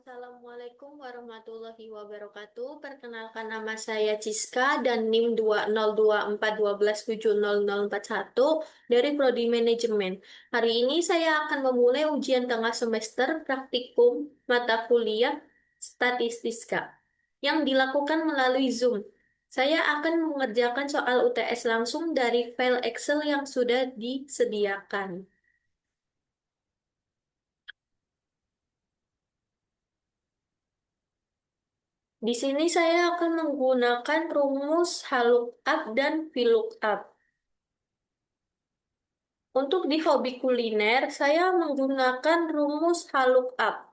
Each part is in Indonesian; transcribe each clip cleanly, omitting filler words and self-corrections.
Assalamualaikum warahmatullahi wabarakatuh. Perkenalkan nama saya Ciska dan NIM 20241270041 dari Prodi Manajemen. Hari ini saya akan memulai ujian tengah semester praktikum mata kuliah Statistika yang dilakukan melalui Zoom. Saya akan mengerjakan soal UTS langsung dari file Excel yang sudah disediakan. Di sini saya akan menggunakan rumus HLOOKUP dan VLOOKUP. Untuk di hobi kuliner, saya menggunakan rumus HLOOKUP.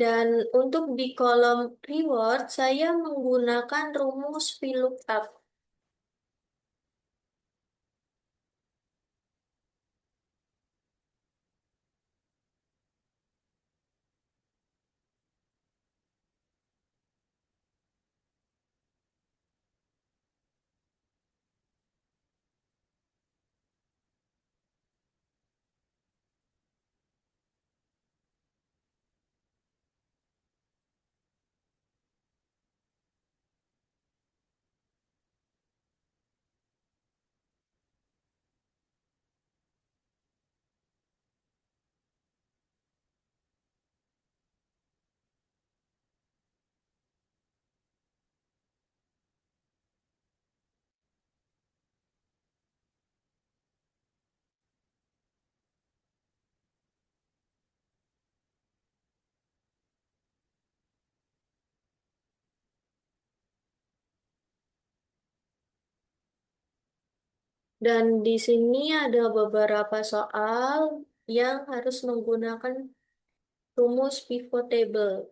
Dan untuk di kolom reward, saya menggunakan rumus VLOOKUP. Dan di sini ada beberapa soal yang harus menggunakan rumus pivot table.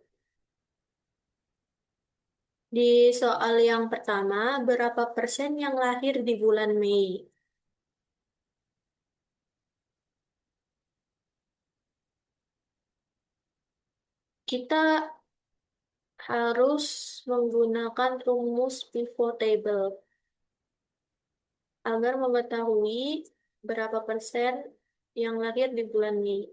Di soal yang pertama, berapa persen yang lahir di bulan Mei? Kita harus menggunakan rumus pivot table agar mengetahui berapa persen yang lahir di bulan Mei.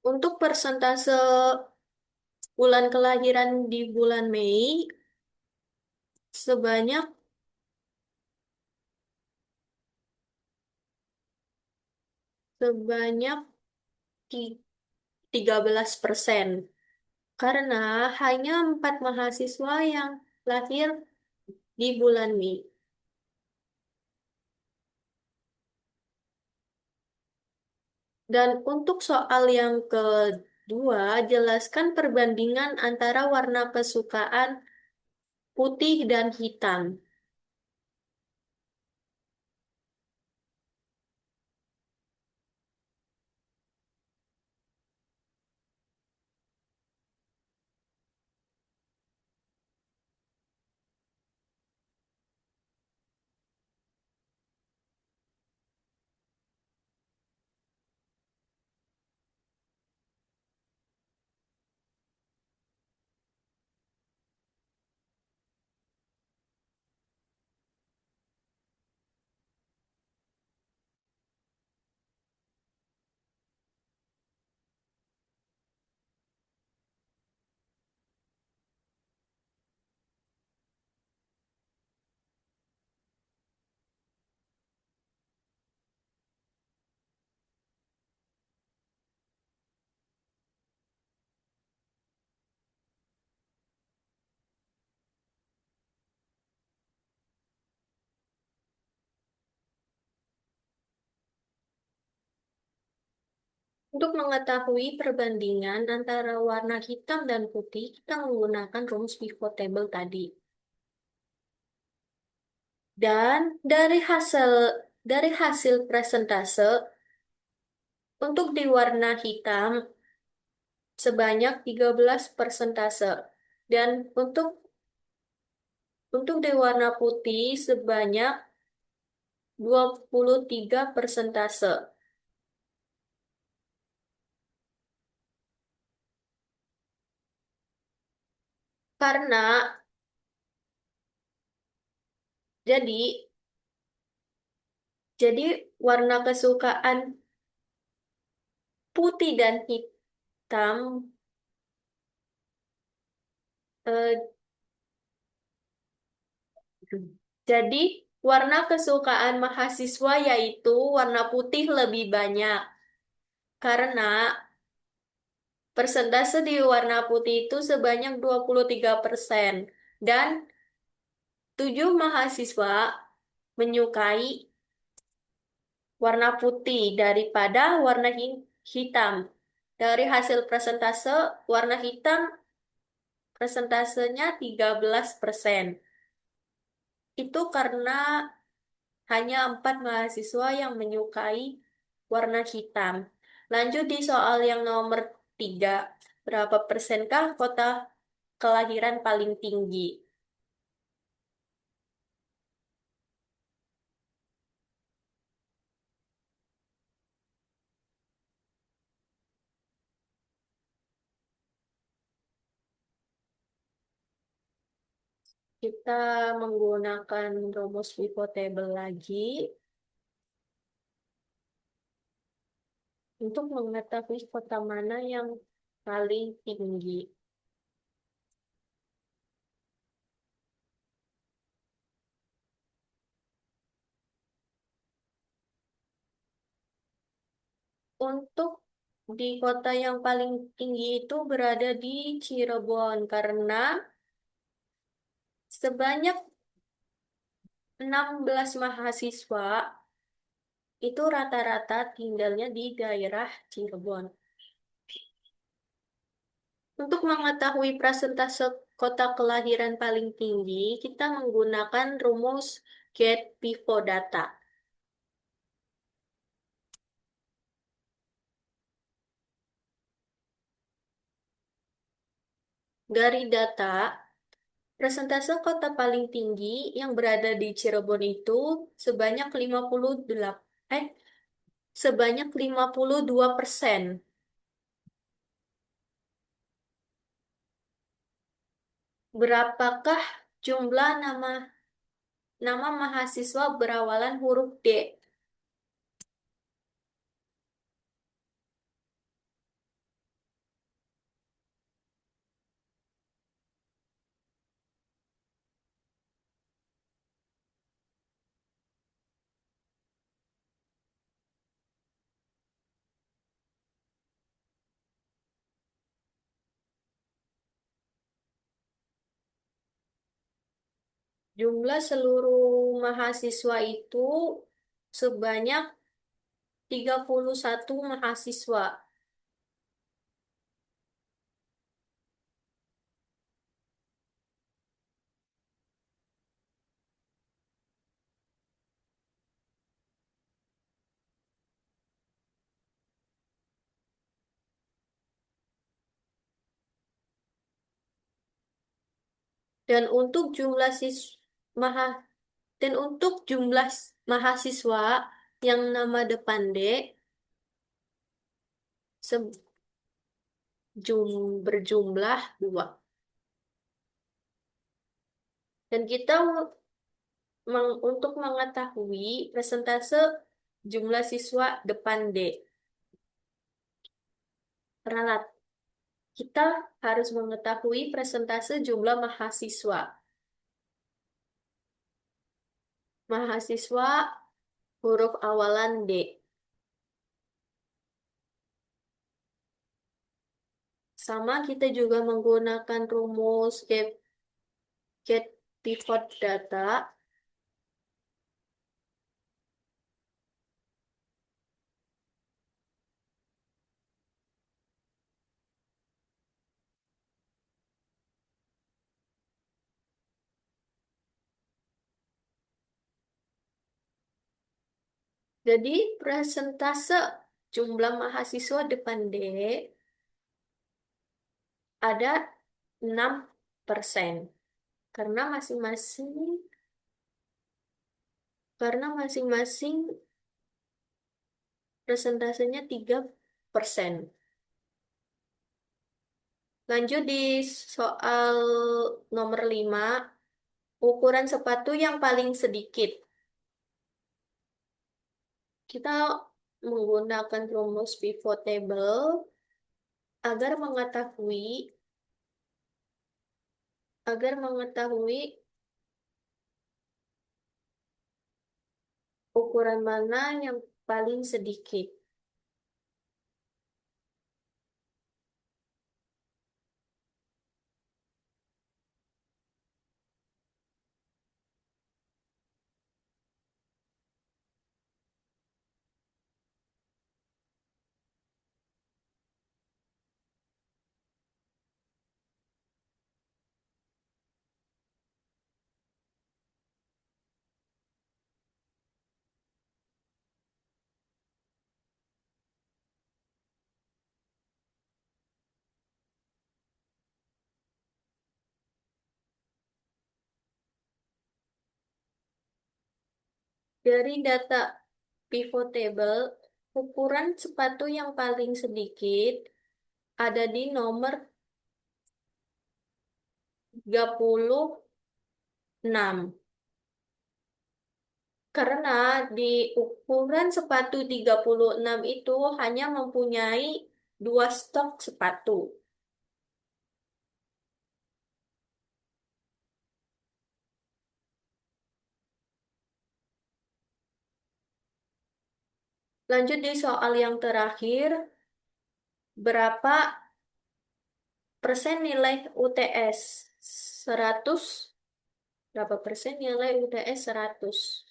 Untuk persentase bulan kelahiran di bulan Mei, sebanyak sebanyak ti- 13%. Karena hanya 4 mahasiswa yang lahir di bulan Mei. Dan untuk soal yang kedua, jelaskan perbandingan antara warna kesukaan putih dan hitam. Untuk mengetahui perbandingan antara warna hitam dan putih, kita menggunakan rumus pivot table tadi. Dan dari hasil presentase, untuk di warna hitam sebanyak 13 persentase. Dan untuk di warna putih sebanyak 23 persentase. Karena jadi jadi warna kesukaan putih dan hitam eh, jadi warna kesukaan mahasiswa yaitu warna putih lebih banyak karena persentase di warna putih itu sebanyak 23% dan 7 mahasiswa menyukai warna putih daripada warna hitam. Dari hasil persentase, warna hitam persentasenya 13%. Itu karena hanya 4 mahasiswa yang menyukai warna hitam. Lanjut di soal yang nomor 3. Berapa persenkah kota kelahiran paling tinggi? Kita menggunakan rumus pivot table lagi untuk mengetahui kota mana yang paling tinggi. Untuk di kota yang paling tinggi itu berada di Cirebon karena sebanyak 16 mahasiswa itu rata-rata tinggalnya di daerah Cirebon. Untuk mengetahui persentase kota kelahiran paling tinggi, kita menggunakan rumus get pivot data. Dari data, persentase kota paling tinggi yang berada di Cirebon itu sebanyak 58, sebanyak 52%. Berapakah jumlah nama mahasiswa berawalan huruf D? Jumlah seluruh mahasiswa itu sebanyak 31 mahasiswa. Dan untuk jumlah maha dan untuk jumlah mahasiswa yang nama depan D se- berjumlah 2. Dan kita untuk mengetahui persentase jumlah siswa depan D. Ralat, kita harus mengetahui persentase jumlah mahasiswa. Mahasiswa huruf awalan D. Sama kita juga menggunakan rumus get pivot data. Jadi persentase jumlah mahasiswa depan D ada 6%. Karena masing-masing karena masing-masing persentasenya 3%. Lanjut di soal nomor 5, ukuran sepatu yang paling sedikit. Kita menggunakan rumus pivot table agar mengetahui agar mengetahui ukuran mana yang paling sedikit. Dari data pivot table, ukuran sepatu yang paling sedikit ada di nomor 36. Karena di ukuran sepatu 36 itu hanya mempunyai dua stok sepatu. Lanjut di soal yang terakhir, berapa persen nilai UTS 100? Berapa persen nilai UTS 100?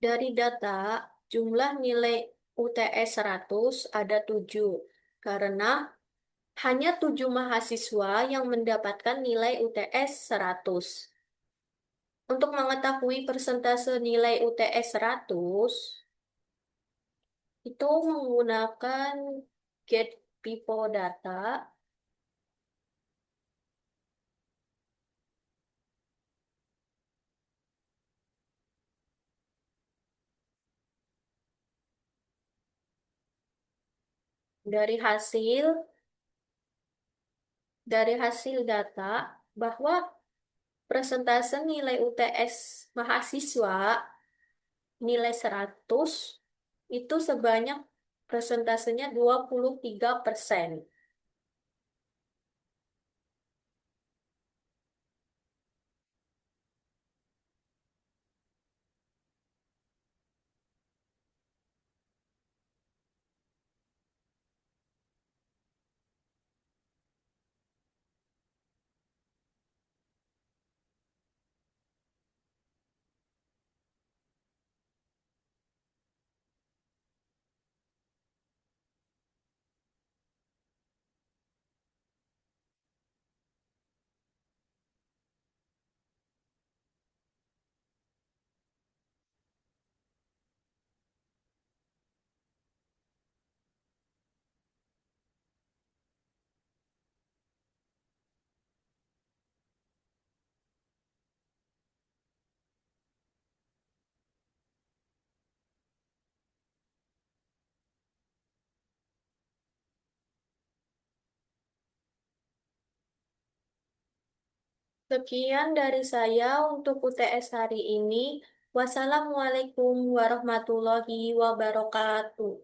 Dari data, jumlah nilai UTS 100 ada 7, karena hanya 7 mahasiswa yang mendapatkan nilai UTS 100. Untuk mengetahui persentase nilai UTS 100, itu menggunakan get people data dari hasil data bahwa persentase nilai UTS mahasiswa nilai 100 itu sebanyak persentasenya 23%. Sekian dari saya untuk UTS hari ini. Wassalamualaikum warahmatullahi wabarakatuh.